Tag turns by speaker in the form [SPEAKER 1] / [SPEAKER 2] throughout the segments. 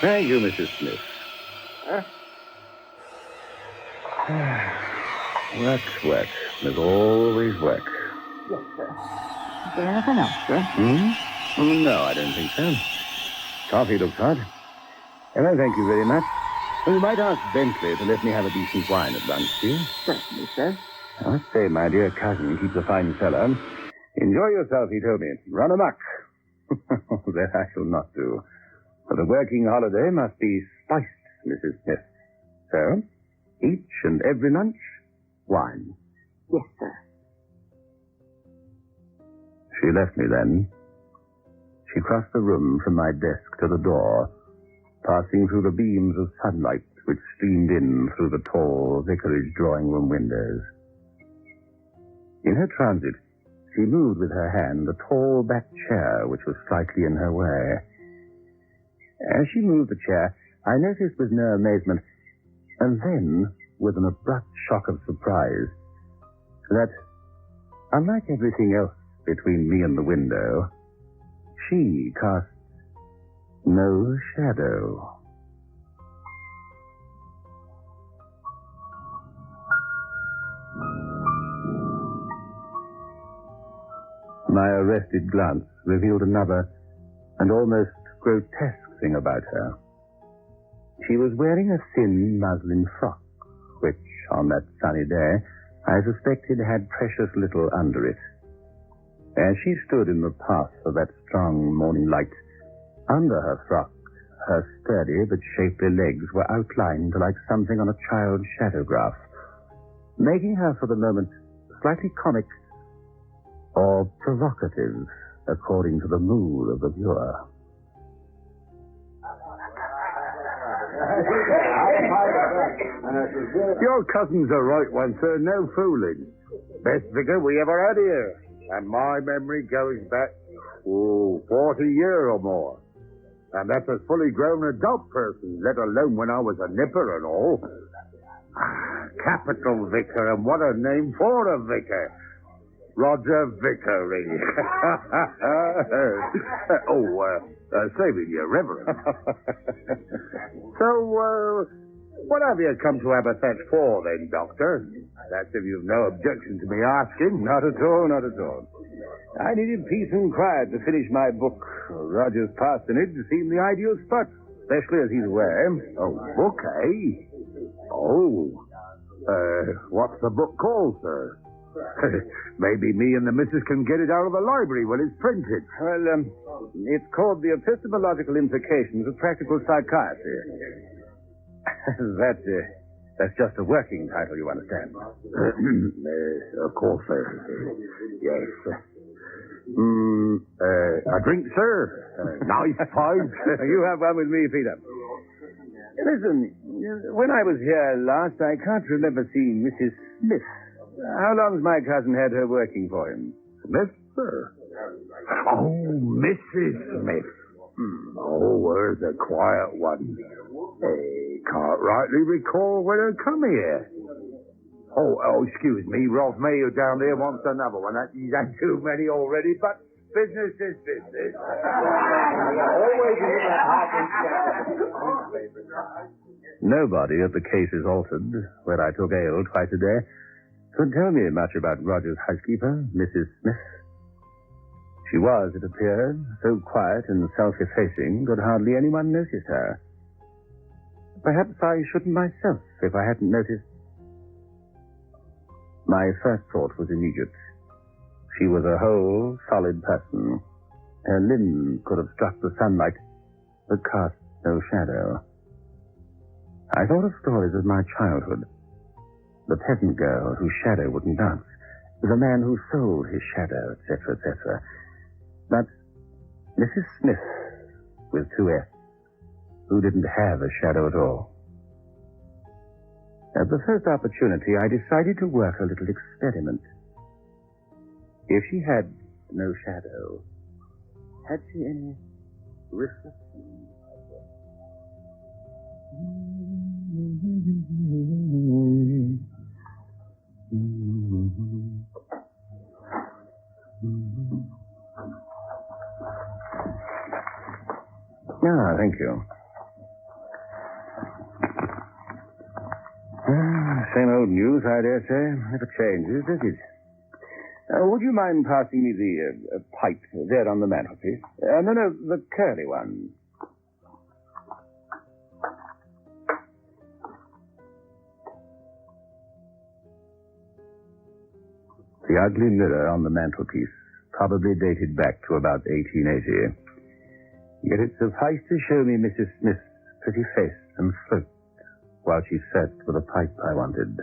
[SPEAKER 1] Thank you, Mrs. Smith. Work. There's always work.
[SPEAKER 2] Yes, sir. Is there anything else, sir?
[SPEAKER 1] No, I don't think so. Coffee looks hot. Well, thank you very much. You might ask Bentley to let me have a decent wine at lunch, dear.
[SPEAKER 2] Certainly, sir.
[SPEAKER 1] I must say, my dear cousin keeps a fine cellar. Enjoy yourself, he told me. Run amok. That I shall not do. For the working holiday must be spiced, Mrs. Smith. So, each and every lunch, wine.
[SPEAKER 2] Yes, sir.
[SPEAKER 1] She left me then. She crossed the room from my desk to the door, passing through the beams of sunlight which streamed in through the tall vicarage drawing-room windows. In her transit, she moved with her hand the tall back chair which was slightly in her way. As she moved the chair, I noticed with no amazement, and then with an abrupt shock of surprise, that, unlike everything else between me and the window, she cast no shadow. My arrested glance revealed another and almost grotesque thing about her. She was wearing a thin muslin frock, which, on that sunny day, I suspected had precious little under it. As she stood in the path of that strong morning light, under her frock, her sturdy but shapely legs were outlined like something on a child's shadowgraph, making her for the moment slightly comic or provocative, according to the mood of the viewer.
[SPEAKER 3] Your cousins are right one, sir. No fooling. Best vicar we ever had here. And my memory goes back, 40 years or more. And that's a fully grown adult person, let alone when I was a nipper and all. Capital vicar, and what a name for a vicar. Roger Vickery. Saving you, Reverend. So, what have you come to Aberthatch for, then, Doctor? That's if you've no objection to me asking.
[SPEAKER 1] Not at all. I needed peace and quiet to finish my book. Roger's parsonage seemed the ideal spot, especially as he's away.
[SPEAKER 3] Oh, book, eh? Oh. What's the book called, sir? Maybe me and the missus can get it out of the library when it's printed.
[SPEAKER 1] Well, it's called The Epistemological Implications of Practical Psychiatry. That's just a working title, you understand.
[SPEAKER 3] Of course, sir. Yes. A drink, sir? Nice pipe.
[SPEAKER 1] You have one with me, Peter. Listen, when I was here last, I can't remember seeing Mrs. Smith. How long's my cousin had her working for him?
[SPEAKER 3] Smith, sir? Oh, Mrs. Smith. Oh, where's the quiet one? Hey, can't rightly recall when I come here. Oh, excuse me, Rolf Mayo down there wants another one. He's had too many already, but business is business. Always in that half
[SPEAKER 1] Nobody at the Cases Altered, where I took ale twice a day, could tell me much about Roger's housekeeper, Mrs. Smith. She was, it appeared, so quiet and self-effacing that hardly anyone noticed her. Perhaps I shouldn't myself if I hadn't noticed. My first thought was immediate. She was a whole, solid person. Her limbs could have struck the sunlight, but cast no shadow. I thought of stories of my childhood. The peasant girl whose shadow wouldn't dance, the man who sold his shadow, etc., etc. But Mrs. Smith, with 2 F's, who didn't have a shadow at all. At the first opportunity, I decided to work a little experiment. If she had no shadow, had she any reflection? Ah, thank you. Same old news, I dare say. Never changes, does it? Would you mind passing me the pipe there on the mantelpiece? No, the curly one. The ugly mirror on the mantelpiece probably dated back to about 1880. Yet it sufficed to show me Mrs. Smith's pretty face and throat while she searched for the pipe I wanted.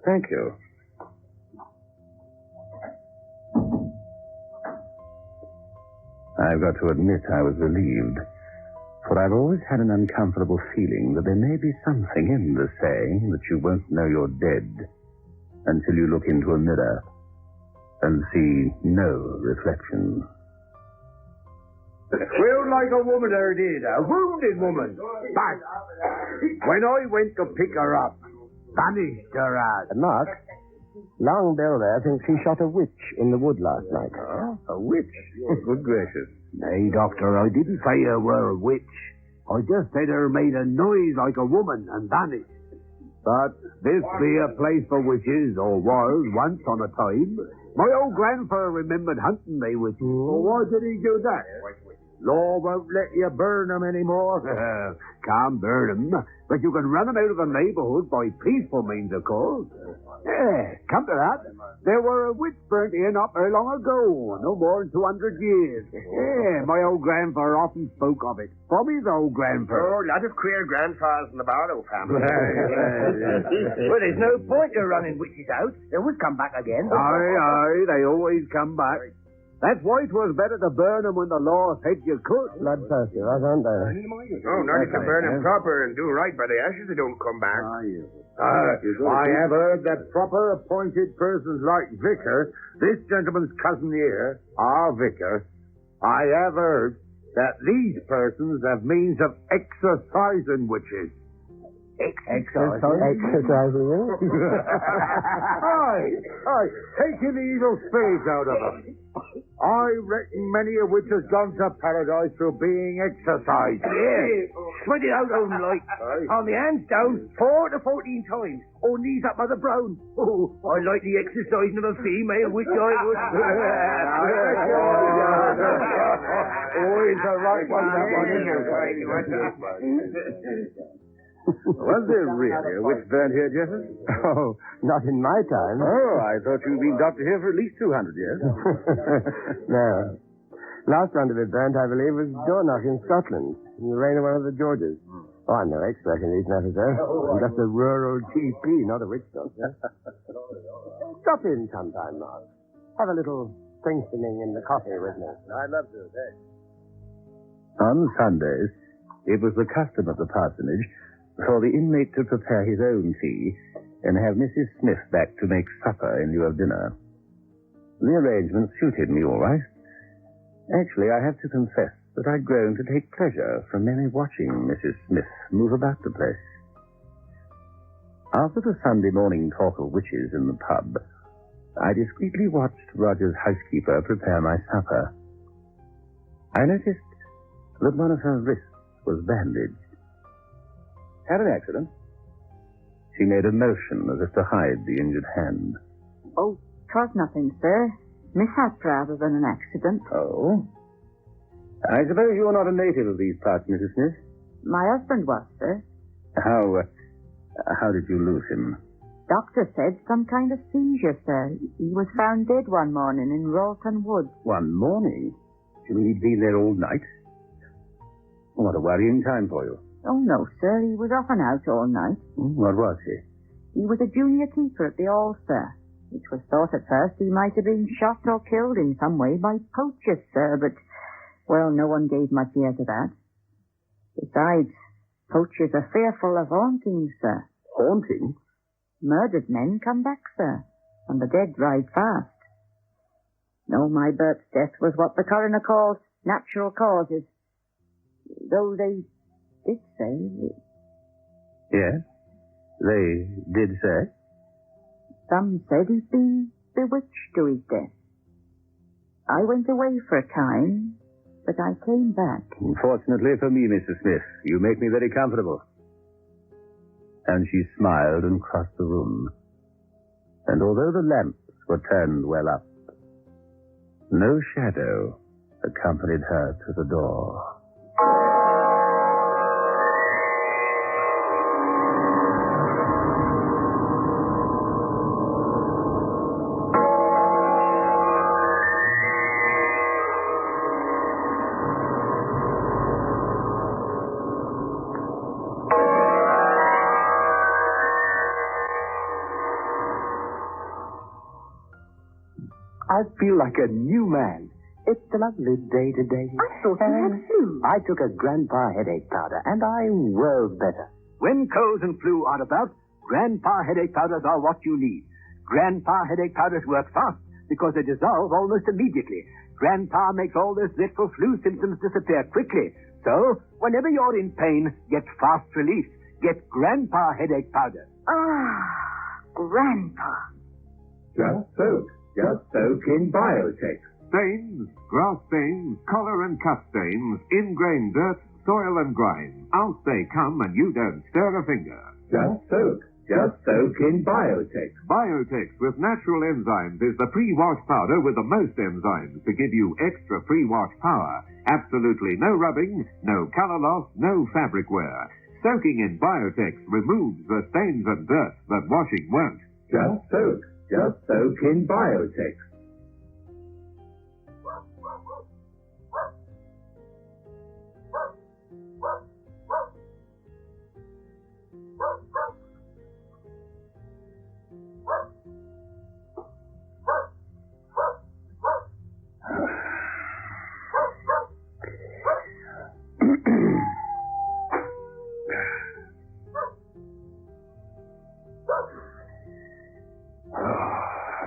[SPEAKER 1] Thank you. I've got to admit I was relieved, for I've always had an uncomfortable feeling that there may be something in the saying that you won't know you're dead until you look into a mirror and see no reflection.
[SPEAKER 3] Well, like a woman her did, a wounded woman. But when I went to pick her up, vanished her ass.
[SPEAKER 4] Mark, Long Bill there thinks he shot a witch in the wood last night.
[SPEAKER 1] Oh, a witch? Good gracious.
[SPEAKER 3] Nay, Doctor, I didn't say her were a witch. I just said her made a noise like a woman and vanished. But this be a place for witches, or was once on a time. My old grandfather remembered hunting me with you. Well, why did he do that? Law won't let you burn them anymore. Can't burn them, but you can run them out of the neighborhood by peaceful means, of course. Yeah, come to that. There were a witch burnt in up there long ago, no more than 200 years. Yeah, my old grandfather often spoke of it. From his old grandfather.
[SPEAKER 5] Oh, a lot of queer grandfathers in the Barlow family. Well, there's no point in running witches out. They would come back again.
[SPEAKER 3] Aye, they always come back. That's why it was better to burn them when the law said you could.
[SPEAKER 4] Bloodthirsty, wasn't they?
[SPEAKER 5] Oh, now you can burn them proper and do right by the ashes, they don't come back.
[SPEAKER 3] I have heard that proper appointed persons like Vicar, this gentleman's cousin here, our Vicar, I have heard that these persons have means of exorcising witches.
[SPEAKER 4] Exercising you?
[SPEAKER 3] Aye, taking the evil spirits out of them. I reckon many a witch has gone to paradise through being exorcised.
[SPEAKER 5] Yeah, sweat it out of them like. On the hands down, 4 to 14 times. Or knees up by the brown. Oh, I like the exercising of a female witch, I would.
[SPEAKER 3] Always the right one, that one, isn't it?
[SPEAKER 1] Was there really a witch burnt here, Jeffers?
[SPEAKER 4] Oh, not in my time.
[SPEAKER 1] Oh, I thought you'd been doctor here for at least 200 years.
[SPEAKER 4] No. Last round of it burnt, I believe, was Dornoch in Scotland, in the reign of one of the Georges. Oh, I'm no expert in these matters, though. I'm just a rural GP, not a witch doctor. Stop in sometime, Mark. Have a little strengthening in the coffee with me.
[SPEAKER 5] I'd love to, thanks.
[SPEAKER 1] On Sundays, it was the custom of the parsonage for the inmate to prepare his own tea and have Mrs. Smith back to make supper in lieu of dinner. The arrangement suited me all right. Actually, I have to confess that I'd grown to take pleasure from merely watching Mrs. Smith move about the place. After the Sunday morning talk of witches in the pub, I discreetly watched Roger's housekeeper prepare my supper. I noticed that one of her wrists was bandaged. Had an accident? She made a motion as if to hide the injured hand.
[SPEAKER 2] Oh, 'twas nothing, sir. Mishap rather than an accident.
[SPEAKER 1] Oh? I suppose you're not a native of these parts, Mrs. Smith?
[SPEAKER 2] My husband was, sir.
[SPEAKER 1] How did you lose him?
[SPEAKER 2] Doctor said some kind of seizure, sir. He was found dead one morning in Ralton Wood.
[SPEAKER 1] One morning? You mean he'd been there all night? What a worrying time for you.
[SPEAKER 2] Oh, no, sir. He was off and out all night.
[SPEAKER 1] What was he?
[SPEAKER 2] He was a junior keeper at the Hall, sir. It was thought at first he might have been shot or killed in some way by poachers, sir, but, well, no one gave much ear to that. Besides, poachers are fearful of hauntings, sir.
[SPEAKER 1] Haunting?
[SPEAKER 2] Murdered men come back, sir, and the dead ride fast. No, my Bert's death was what the coroner calls natural causes. Though they did say...
[SPEAKER 1] Yes, they did say.
[SPEAKER 2] Some said he'd been bewitched to his death. I went away for a time, but I came back.
[SPEAKER 1] Fortunately for me, Mr. Smith, you make me very comfortable. and she smiled and crossed the room. And although the lamps were turned well up, no shadow accompanied her to the door.
[SPEAKER 6] I feel like a new man. It's a lovely day today.
[SPEAKER 2] I thought you had flu.
[SPEAKER 6] I took a Grandpa headache powder, and I'm well better. When colds and flu are about, Grandpa headache powders are what you need. Grandpa headache powders work fast because they dissolve almost immediately. Grandpa makes all those dreadful flu symptoms disappear quickly. So, whenever you're in pain, get fast relief. Get Grandpa headache powder.
[SPEAKER 2] Ah, Grandpa.
[SPEAKER 3] Just soak in Biotech.
[SPEAKER 7] Stains, grass stains, collar and cuff stains, ingrain dirt, soil and grime. Out they come and you don't stir a finger.
[SPEAKER 3] Just soak in Biotech.
[SPEAKER 7] Biotex with natural enzymes is the pre-wash powder with the most enzymes to give you extra pre-wash power. Absolutely no rubbing, no color loss, no fabric wear. Soaking in Biotex removes the stains and dirt that washing won't.
[SPEAKER 3] Just soak in Biotech.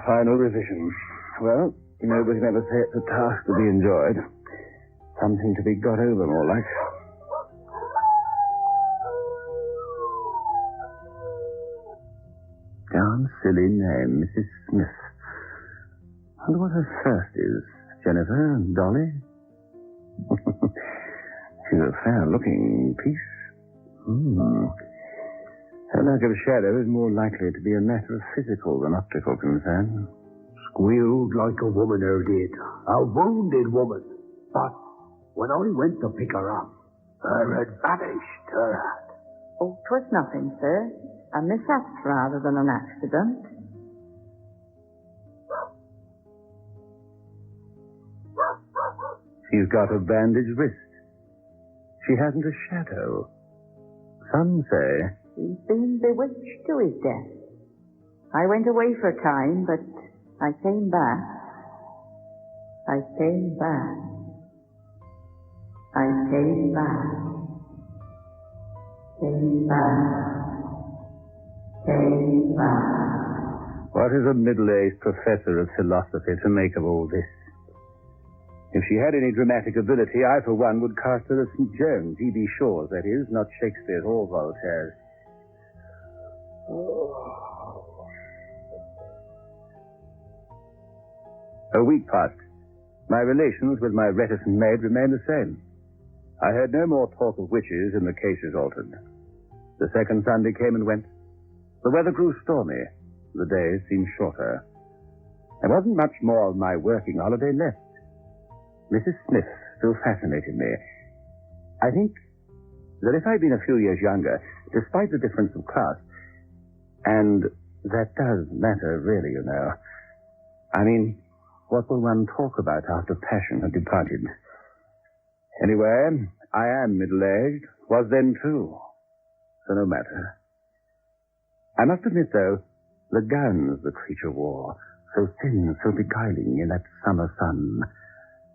[SPEAKER 1] Final revision. Well, nobody can ever say it's a task to be enjoyed. Something to be got over, more like. Darn silly name, Mrs. Smith. I wonder what her first is. Jennifer? Dolly? She's a fair-looking piece. Her lack of shadow is more likely to be a matter of physical than optical concern.
[SPEAKER 3] Squealed like a woman her did. A wounded woman. But when I went to pick her up, her had vanished, her hat.
[SPEAKER 2] Oh, 'twas nothing, sir. A mishap rather than an accident.
[SPEAKER 1] She's got a bandaged wrist. She hasn't a shadow. Some say
[SPEAKER 2] He's been bewitched to his death. I went away for a time, but I came back. I came back. I came back. Came back. Came back.
[SPEAKER 1] what is a middle-aged professor of philosophy to make of all this? If she had any dramatic ability, I, for one, would cast her as St. Jones, E.B. Shaw's, that is, not Shakespeare's or Voltaire's. A week passed. My relations with my reticent maid remained the same. I heard no more talk of witches, and the cases altered. The second Sunday came and went. The weather grew stormy. The days seemed shorter. There wasn't much more of my working holiday left. Mrs. Smith still fascinated me. I think that if I'd been a few years younger, despite the difference of class, and that does matter really, you know. I mean, what will one talk about after passion had departed? Anyway, I am middle-aged, was then too, so no matter. I must admit, though, the gowns the creature wore, so thin, so beguiling in that summer sun,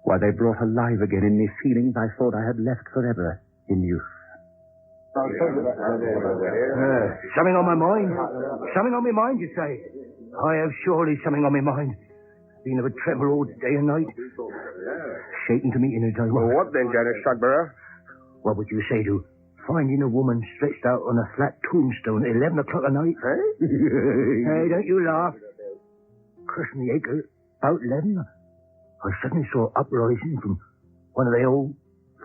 [SPEAKER 1] why, they brought alive again in me feelings I thought I had left forever in youth.
[SPEAKER 5] Something on my mind? Something on my mind, you say? I have surely something on my mind. Been of a tremor all day and night. Shaking to meet in as I was.
[SPEAKER 4] Well, what then, Jonas Stockborough?
[SPEAKER 5] What would you say to finding a woman stretched out on a flat tombstone at 11 o'clock at night?
[SPEAKER 4] Hey?
[SPEAKER 5] Hey, don't you laugh. Cursing the acre, about 11, I suddenly saw uprising from one of the old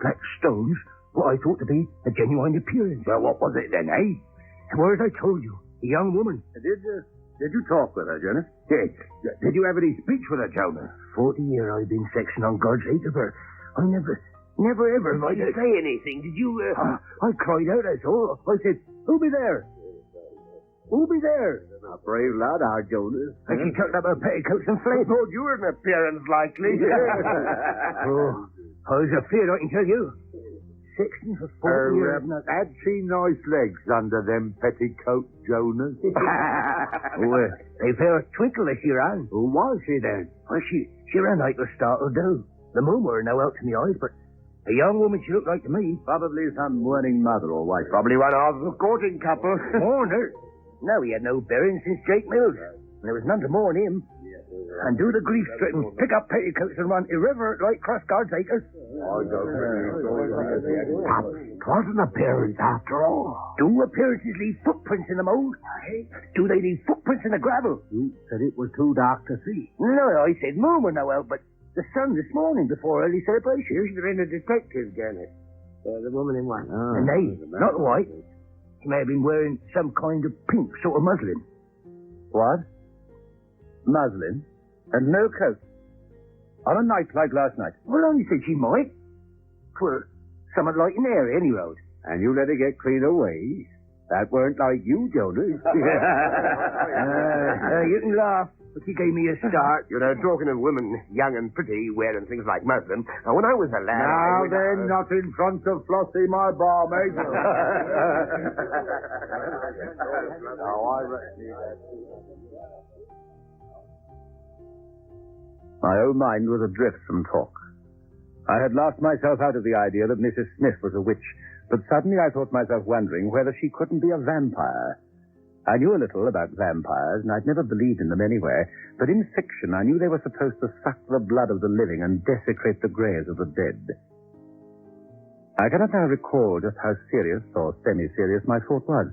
[SPEAKER 5] flat stones what I thought to be a genuine appearance.
[SPEAKER 3] Well, what was it then, eh?
[SPEAKER 5] Whereas I told you, a young woman.
[SPEAKER 3] Did you talk with her, Jonas? Did you have any speech with her, Jonas?
[SPEAKER 5] 40 years I've been sexing on God's sake of her. I never ever...
[SPEAKER 3] Did you say anything? Did you...
[SPEAKER 5] I cried out, that's all. I said, who be there? Who be there?
[SPEAKER 3] A brave lad, our Jonas.
[SPEAKER 5] And she tucked up her petticoats and fled.
[SPEAKER 3] Thought you were an appearance likely.
[SPEAKER 5] Oh, I was afraid, I can tell you. Sexing for 40 years.
[SPEAKER 3] Had she nice legs under them petticoats, Jonas?
[SPEAKER 5] Well, they fair twinkle as she ran.
[SPEAKER 3] Who was she then?
[SPEAKER 5] Well, she ran like a startled doe. The moon were now out to my eyes, but a young woman she looked like to me.
[SPEAKER 3] Probably some mourning mother or wife. Probably one of the courting couple.
[SPEAKER 5] Mourn her? No, he had no bearing since Jake Mills. And there was none to mourn him. And do the grief-stricken pick up petticoats and run irreverent like cross-guards acres.
[SPEAKER 3] It wasn't appearance after all.
[SPEAKER 5] Do appearances leave footprints in the mold? Do they leave footprints in the gravel?
[SPEAKER 3] You said it was too dark to see.
[SPEAKER 5] No, I said moon were no out, but the sun this morning before early celebration.
[SPEAKER 3] You've been a detective, Janet. The woman in white.
[SPEAKER 5] Oh, and they, not white. She may have been wearing some kind of pink sort of muslin.
[SPEAKER 1] What? Muslin? And no coat? On a night like last night?
[SPEAKER 5] Well, I said she might. For something like an airy, any road.
[SPEAKER 3] And you let her get clean away? That weren't like you, Jonas.
[SPEAKER 5] You can laugh, but she gave me a start.
[SPEAKER 4] You know, talking of women, young and pretty, wearing things like muslin. Now, when I was a lad...
[SPEAKER 3] Now then, not in front of Flossie, my barmaid.
[SPEAKER 1] My own mind was adrift from talk. I had laughed myself out of the idea that Mrs. Smith was a witch, but suddenly I thought myself wondering whether she couldn't be a vampire. I knew a little about vampires, and I'd never believed in them anyway, but in fiction I knew they were supposed to suck the blood of the living and desecrate the graves of the dead. I cannot now recall just how serious or semi-serious my thought was,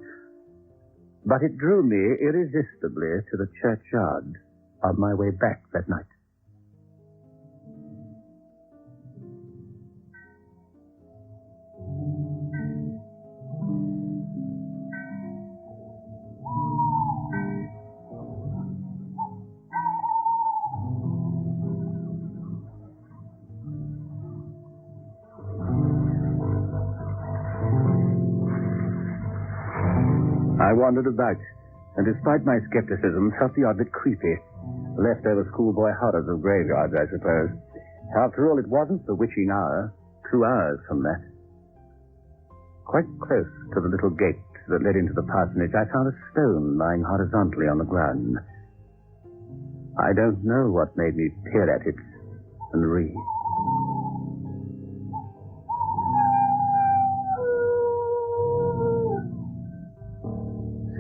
[SPEAKER 1] but it drew me irresistibly to the churchyard on my way back that night. I wandered about, and despite my skepticism, felt the odd bit creepy. Leftover schoolboy horrors of graveyards, I suppose. After all, it wasn't the witching hour. 2 hours from that. Quite close to the little gate that led into the parsonage, I found a stone lying horizontally on the ground. I don't know what made me peer at it and read.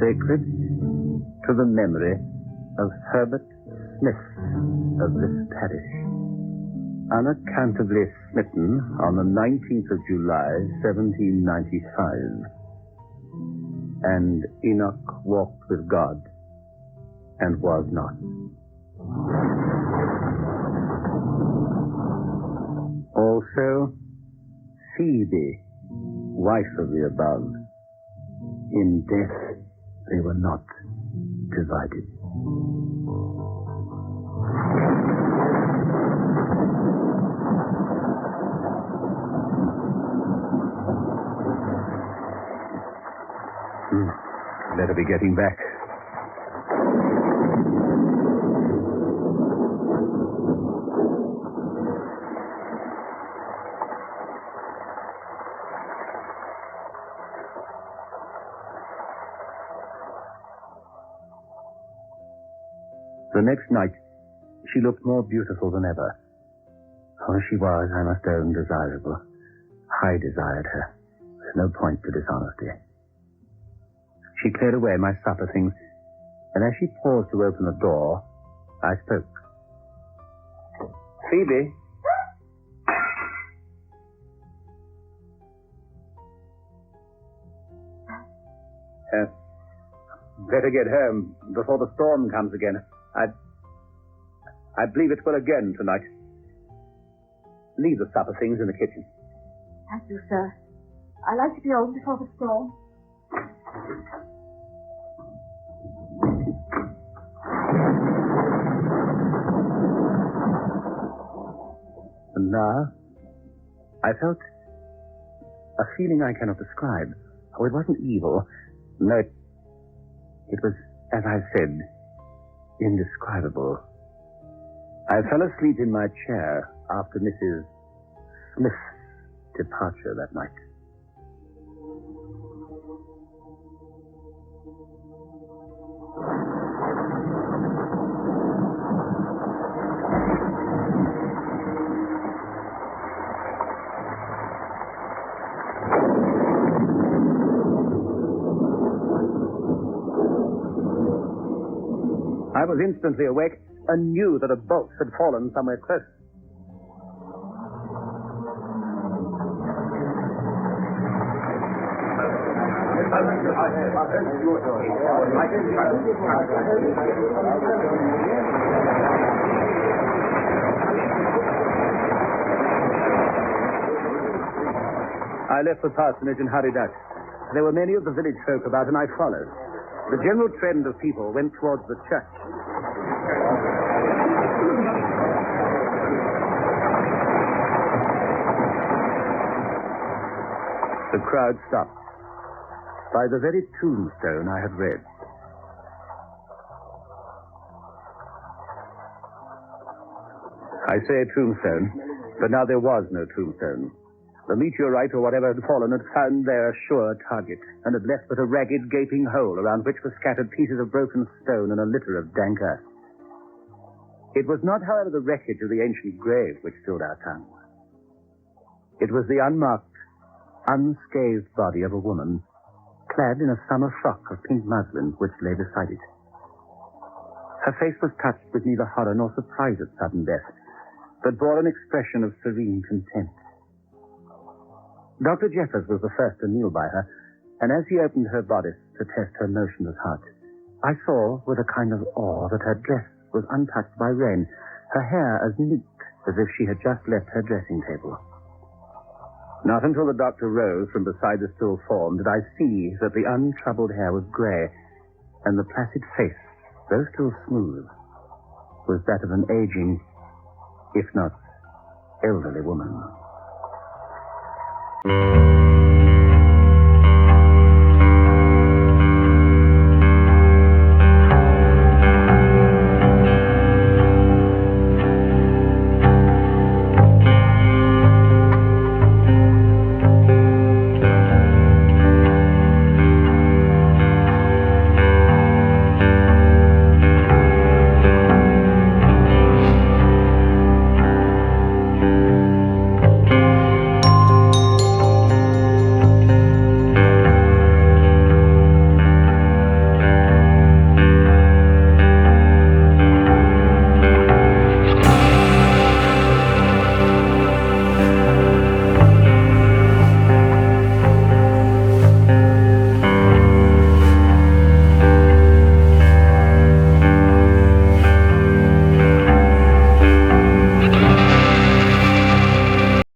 [SPEAKER 1] Sacred to the memory of Herbert Smith of this parish, unaccountably smitten on the 19th of July, 1795. And Enoch walked with God and was not. Also, Phoebe, wife of the above, in death they were not divided. Better be getting back. The next night, she looked more beautiful than ever. Oh, she was, I must own, desirable. I desired her. There's no point to dishonesty. She cleared away my supper things, and as she paused to open the door, I spoke. Phoebe? Better get home before the storm comes again. I believe it will again tonight. Leave the supper things in the kitchen.
[SPEAKER 2] Thank you, sir. I like to be home before the storm.
[SPEAKER 1] And now, I felt a feeling I cannot describe. Oh, it wasn't evil. No, it was, as I said, indescribable. I fell asleep in my chair after Mrs. Smith's departure that night. I was instantly awake and knew that a bolt had fallen somewhere close. I left the parsonage and hurried out. There were many of the village folk about, and I followed. The general trend of people went towards the church. The crowd stopped by the very tombstone I had read. I say tombstone, but now there was no tombstone. The meteorite or whatever had fallen had found there a sure target and had left but a ragged, gaping hole around which were scattered pieces of broken stone and a litter of dank earth. It was not, however, the wreckage of the ancient grave which filled our tongue. It was the unmarked, unscathed body of a woman, clad in a summer frock of pink muslin which lay beside it. Her face was touched with neither horror nor surprise at sudden death, but bore an expression of serene content. Dr. Jeffers was the first to kneel by her, and as he opened her bodice to test her motionless heart, I saw with a kind of awe that her dress was untouched by rain, her hair as neat as if she had just left her dressing table. Not until the doctor rose from beside the still form did I see that the untroubled hair was grey, and the placid face, though still smooth, was that of an aging, if not elderly woman.